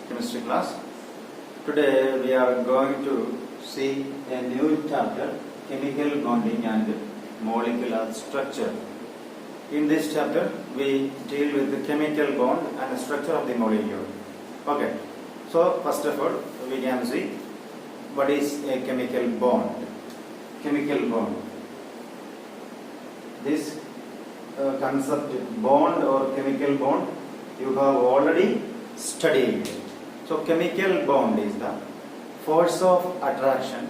chemistry class. Today we are going to see a new chapter, chemical bonding and molecular structure. In this chapter we deal with the chemical bond and the structure of the molecule. Okay, so first of all we can see what is a chemical bond. Chemical bond. This concept bond or chemical bond you have already studied. So chemical bond is the force of attraction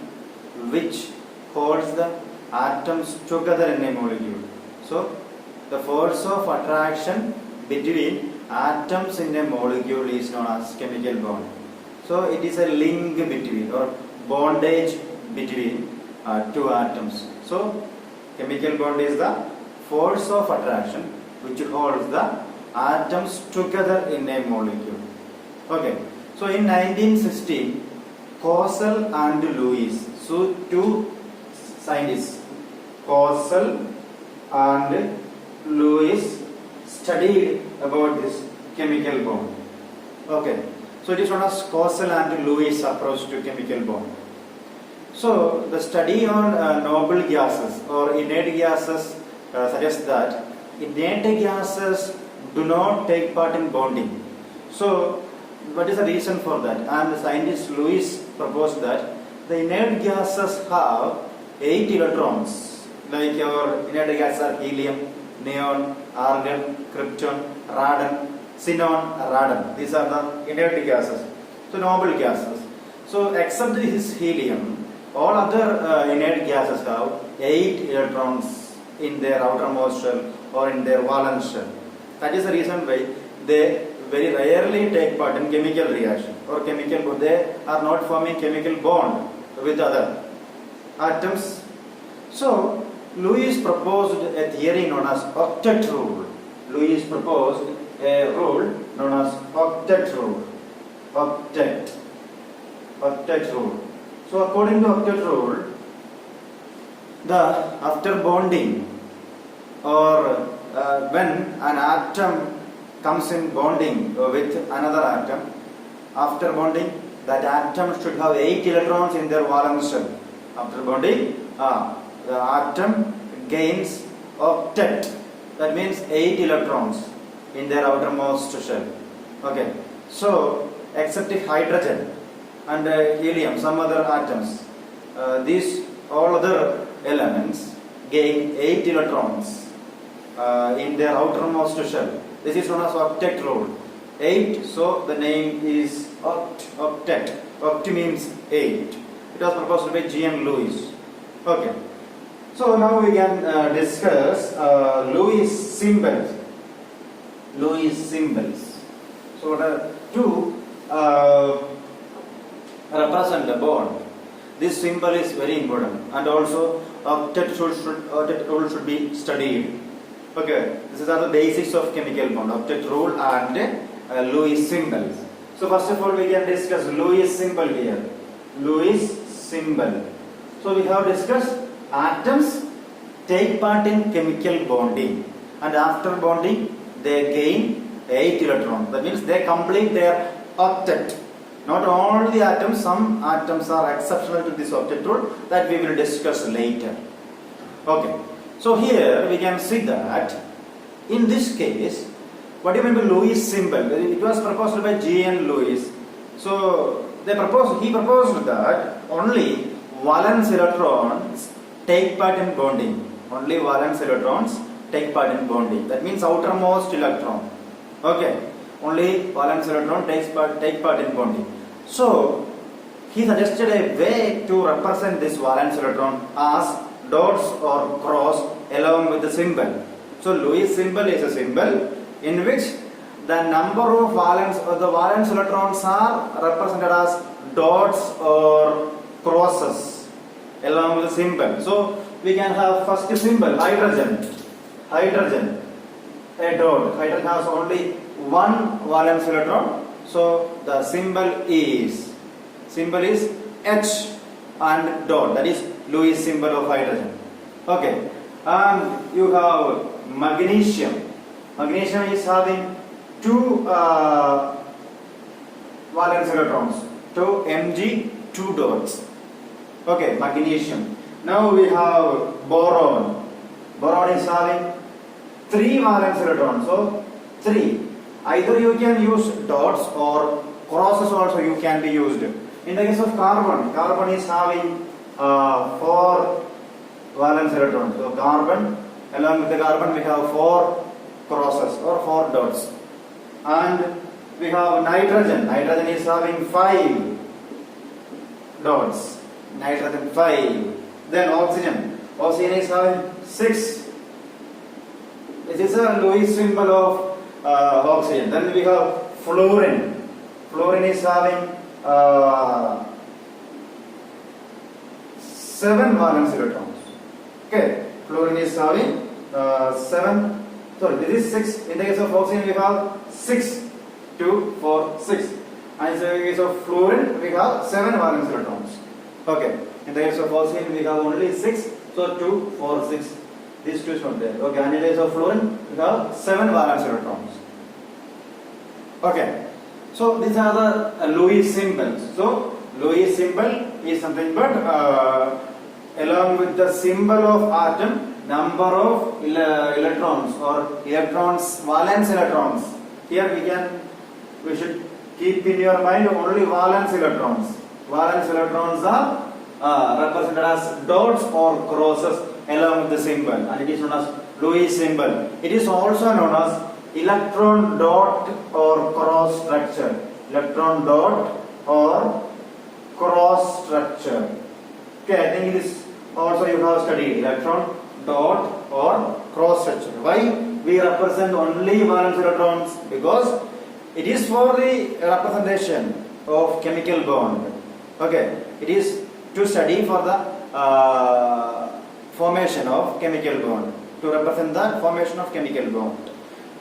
which holds the atoms together in a molecule. So the force of attraction between atoms in a molecule is known as chemical bond. So it is a link between or bondage between two atoms. So chemical bond is the force of attraction which holds the atoms together in a molecule. Okay. So in 1916, Covalent and Lewis, so two scientists, Covalent and Lewis, studied about this chemical bond. Okay. So it is known as Covalent and Lewis approach to chemical bond. So the study on noble gases or inert gases suggests that inert gases do not take part in bonding. So what is the reason for that? And the scientist Lewis proposed that the inert gases have 8 electrons, like our inert gases are helium, neon, argon, krypton, radon, xenon, radon. These are the inert gases. So noble gases. So except this helium, all other inert gases have 8 electrons in their outermost shell or in their valence shell. That is the reason why they very rarely take part in chemical reaction or chemical bond. They are not forming chemical bond with other atoms. So Lewis proposed a theory known as octet rule. Lewis proposed a rule known as octet rule. Octet rule. So according to octet rule, after bonding or when an atom comes in bonding with another atom, after bonding that atom should have 8 electrons in their valence shell. After bonding, the atom gains octet. That means 8 electrons in their outermost shell. Okay. So except if hydrogen and helium, some other atoms, these all other elements gain 8 electrons in their outermost shell. This is known as octet rule. 8, so the name is octet. Oct means 8. It was proposed by G.N. Lewis. Okay. So now we can discuss Lewis symbols. Lewis symbols. So to represent the bond, this symbol is very important, and also octet rule should be studied. Okay, these are the basics of chemical bond, octet rule and Lewis symbols. So first of all we can discuss Lewis symbol here. Lewis symbol. So we have discussed atoms take part in chemical bonding, and after bonding they gain 8 electrons. That means they complete their octet. Not all the atoms, some atoms are exceptional to this octet rule that we will discuss later. Okay. So here we can see that in this case, what do you mean by Lewis symbol? It was proposed by G.N. Lewis. So he proposed that only valence electrons take part in bonding. Only valence electrons take part in bonding. That means outermost electron. Okay. Only valence electron take part in bonding. So he suggested a way to represent this valence electron as dots or cross along with the symbol. So Lewis symbol is a symbol in which the number of valence electrons are represented as dots or crosses along with the symbol. So we can have first symbol hydrogen. Hydrogen, a dot. Hydrogen has only one valence electron. So the symbol is H and dot. That is Lewis symbol of hydrogen. Okay. And you have magnesium. Magnesium is having two valence electrons, 2 Mg, 2 dots. Okay, magnesium. Now we have boron. Boron is having 3 valence electrons. So 3. Either you can use dots or crosses also you can be used. In the case of carbon, carbon is having 4 valence electrons. So carbon, along with the carbon we have 4 crosses or 4 dots. And we have nitrogen. Nitrogen is having 5 dots. Nitrogen 5. Then oxygen. Oxygen is having 6. This is a Lewis symbol of oxygen. Then we have fluorine. Fluorine is having 7 valence electrons. Okay, fluorine is having 7. Sorry, this is 6. In the case of oxygen, we have 6, 2, 4, 6. And in the case of fluorine, we have 7 valence electrons. Okay, in the case of oxygen, we have only 6. So 2, 4, 6. These two is not there. Okay, and in the case of fluorine, we have 7 valence electrons. Okay, so these are the Lewis symbols. So Lewis symbol is something but along with the symbol of atom, number of electrons or electrons, valence electrons. Here we should keep in your mind only valence electrons. Valence electrons are represented as dots or crosses along with the symbol, and it is known as Lewis symbol. It is also known as electron dot or cross structure. Electron dot or cross structure. Okay, I think it is also you have studied electron dot or cross structure. Why we represent only valence electrons? Because it is for the representation of chemical bond. Okay, it is to study for the formation of chemical bond, to represent the formation of chemical bond.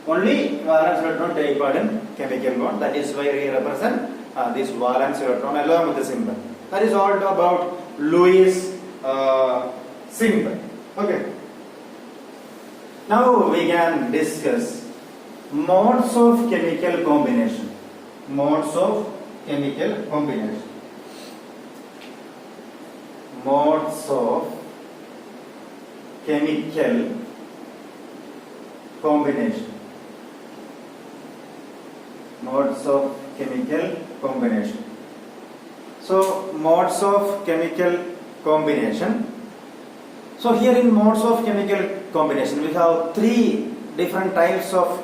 Only valence electron take part in chemical bond. That is why we represent this valence electron along with the symbol. That is all about Lewis symbol. Okay. Now we can discuss modes of chemical combination. Modes of chemical combination. Modes of chemical combination. Modes of chemical combination. So modes of chemical combination. So here in modes of chemical combination we have 3 different types of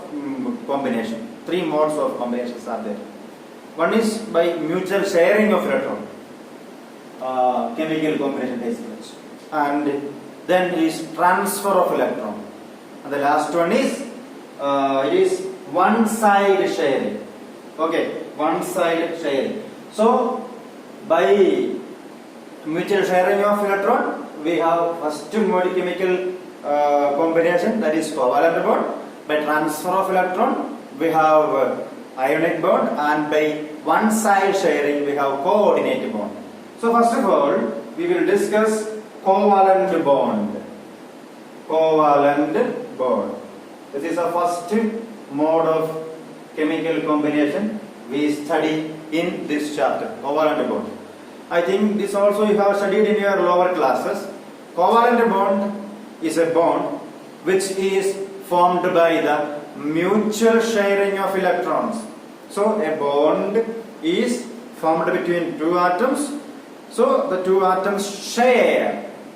combination. 3 modes of combinations are there. One is by mutual sharing of electron. Chemical combination takes place. And then is transfer of electron. And the last one is it is one side sharing. Okay, one side sharing. So by mutual sharing of electron we have first mode chemical combination, that is covalent bond. By transfer of electron we have ionic bond, and by one side sharing we have coordinate bond. So first of all we will discuss covalent bond. Covalent bond. This is the first mode of chemical combination we study in this chapter, covalent bond. I think this also you have studied in your lower classes. Covalent bond is a bond which is formed by the mutual sharing of electrons. So a bond is formed between 2 atoms. So the 2 atoms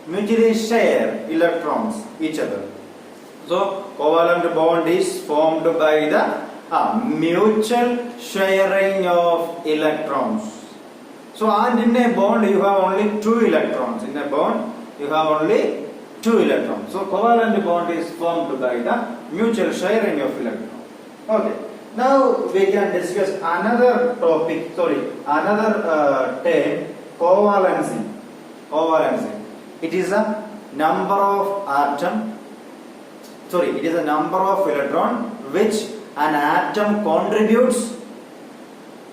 mutually share electrons each other. So covalent bond is formed by the mutual sharing of electrons. So and in a bond you have only 2 electrons. In a bond you have only 2 electrons. So covalent bond is formed by the mutual sharing of electrons. Okay. Now we can discuss another topic. Another term, covalency. Covalency. It is a number of atom. It is a number of electron which an atom contributes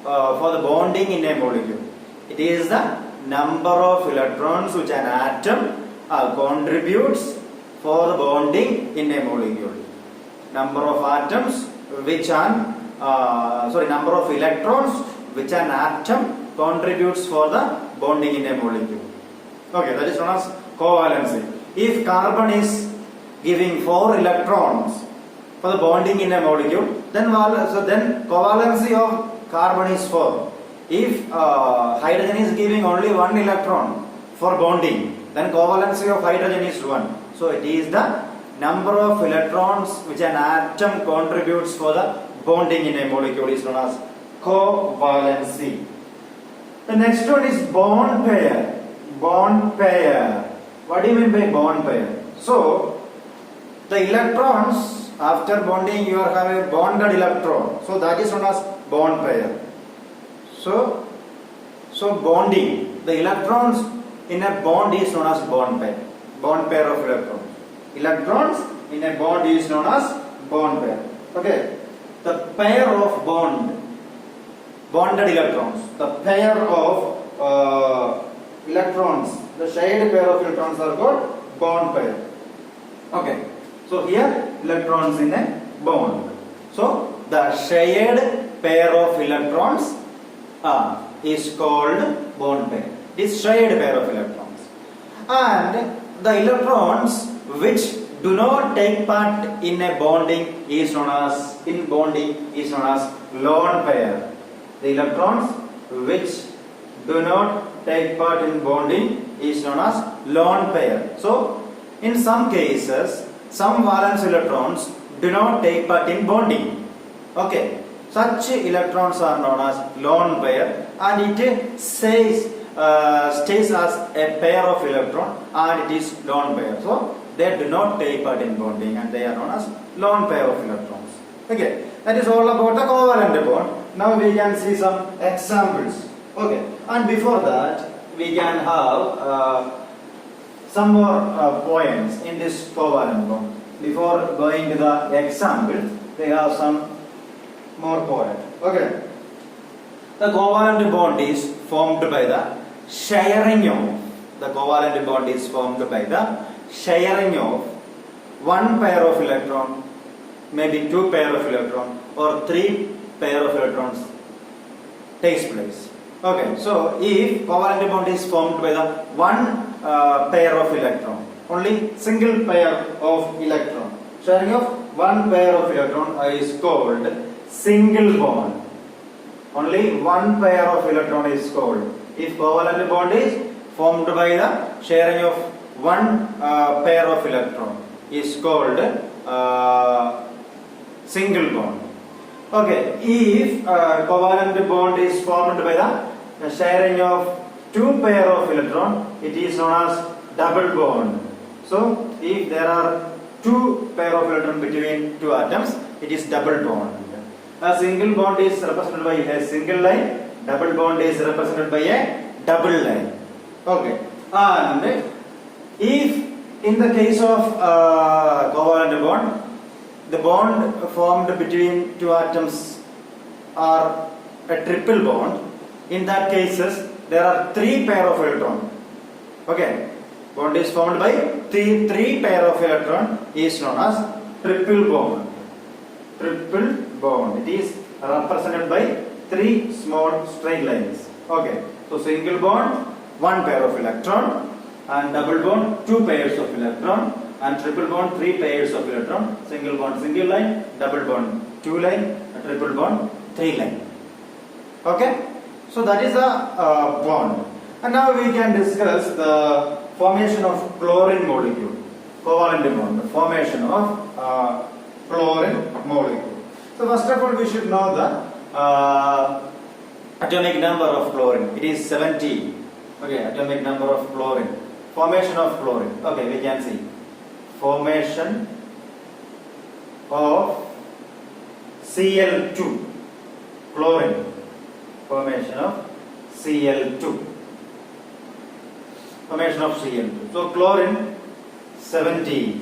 for the bonding in a molecule. It is the number of electrons which an atom contributes for the bonding in a molecule. Number of atoms which number of electrons which an atom contributes for the bonding in a molecule. Okay, that is known as covalency. If carbon is giving 4 electrons for the bonding in a molecule, then covalency of carbon is 4. If hydrogen is giving only 1 electron for bonding, then covalency of hydrogen is 1. So it is the number of electrons which an atom contributes for the bonding in a molecule is known as covalency. The next one is bond pair. Bond pair. What do you mean by bond pair? So the electrons, after bonding you have a bonded electron. So that is known as bond pair. So bonding, the electrons in a bond is known as bond pair. Bond pair of electrons. Electrons in a bond is known as bond pair. Okay. The pair of bonded electrons. The pair of electrons. The shared pair of electrons are called bond pair. Okay. So here electrons in a bond. So the shared pair of electrons is called bond pair. This shared pair of electrons. And the electrons which do not take part in a bonding is known as lone pair. The electrons which do not take part in bonding is known as lone pair. So in some cases, some valence electrons do not take part in bonding. Okay, such electrons are known as lone pair, and it stays as a pair of electron, and it is lone pair. So they do not take part in bonding, and they are known as lone pair of electrons. Okay, that is all about the covalent bond. Now we can see some examples. Okay, and before that we can have some more points in this covalent bond. Before going to the example, we have some more points. Okay, the covalent bond is formed by the sharing of one pair of electron, maybe 2 pair of electron, or 3 pair of electrons takes place. Okay, so if covalent bond is formed by the one pair of electron, only single pair of electron, sharing of one pair of electron is called single bond. Only one pair of electron is called. If covalent bond is formed by the sharing of one pair of electron is called single bond. Okay, if covalent bond is formed by the sharing of 2 pair of electron, it is known as double bond. So if there are 2 pair of electron between 2 atoms, it is double bond. A single bond is represented by a single line, double bond is represented by a double line. Okay, and if in the case of covalent bond, the bond formed between 2 atoms are a triple bond, in that cases there are 3 pair of electron. Okay, bond is formed by 3 pair of electron is known as triple bond. Triple bond. It is represented by 3 small straight lines. Okay, so single bond 1 pair of electron, and double bond 2 pairs of electron, and triple bond 3 pairs of electron. Single bond single line, double bond 2 line, triple bond 3 line. Okay, so that is a bond. And now we can discuss the formation of chlorine molecule. Covalent bond, the formation of chlorine molecule. So first of all we should know the atomic number of chlorine. It is 70. Okay, atomic number of chlorine. Formation of chlorine. Okay, we can see formation of Cl2. Chlorine. Formation of Cl2. Formation of Cl2. So chlorine 70.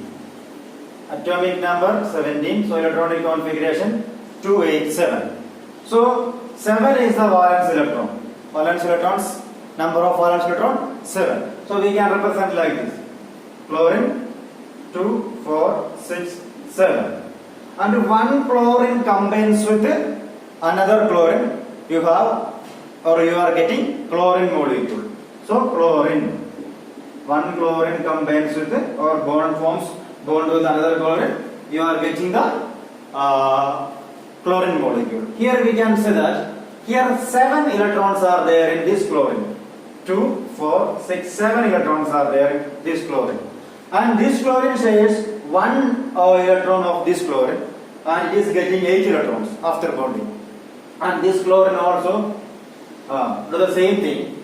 Atomic number 17. So electronic configuration 287. So 7 is the valence electron. Valence electrons, number of valence electron 7. So we can represent like this. Chlorine 2, 4, 6, 7. And one chlorine combines with another chlorine. You have or you are getting chlorine molecule. So chlorine, one chlorine combines with or bond forms bond with another chlorine, you are getting the chlorine molecule. Here we can say that here 7 electrons are there in this chlorine. 2, 4, 6, 7 electrons are there in this chlorine. And this chlorine shares 1 electron of this chlorine, and it is getting 8 electrons after bonding. And this chlorine also do the same thing.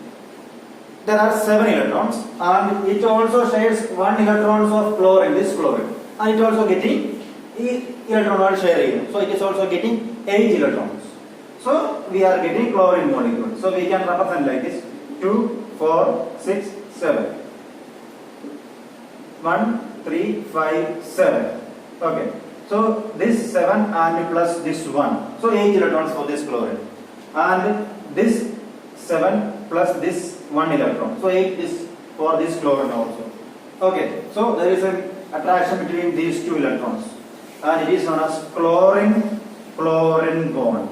There are 7 electrons, and it also shares 1 electrons of chlorine, this chlorine, and it also getting electron sharing. So it is also getting 8 electrons. So we are getting chlorine molecule. So we can represent like this: 2, 4, 6, 7. 1, 3, 5, 7. Okay. So this 7 and plus this 1. So 8 electrons for this chlorine. And this 7 plus this 1 electron. So 8 is for this chlorine also. Okay. So there is an attraction between these 2 electrons. And it is known as chlorine-chlorine bond.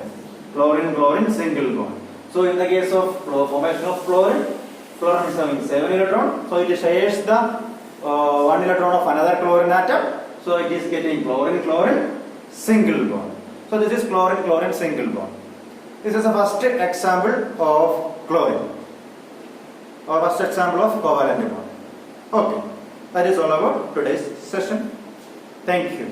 Chlorine-chlorine single bond. So in the case of formation of chlorine is having 7 electrons. So it shares the 1 electron of another chlorine atom. So it is getting chlorine-chlorine single bond. So this is chlorine-chlorine single bond. This is the first example of chlorine, or first example of covalent bond. Okay, that is all about today's session. Thank you.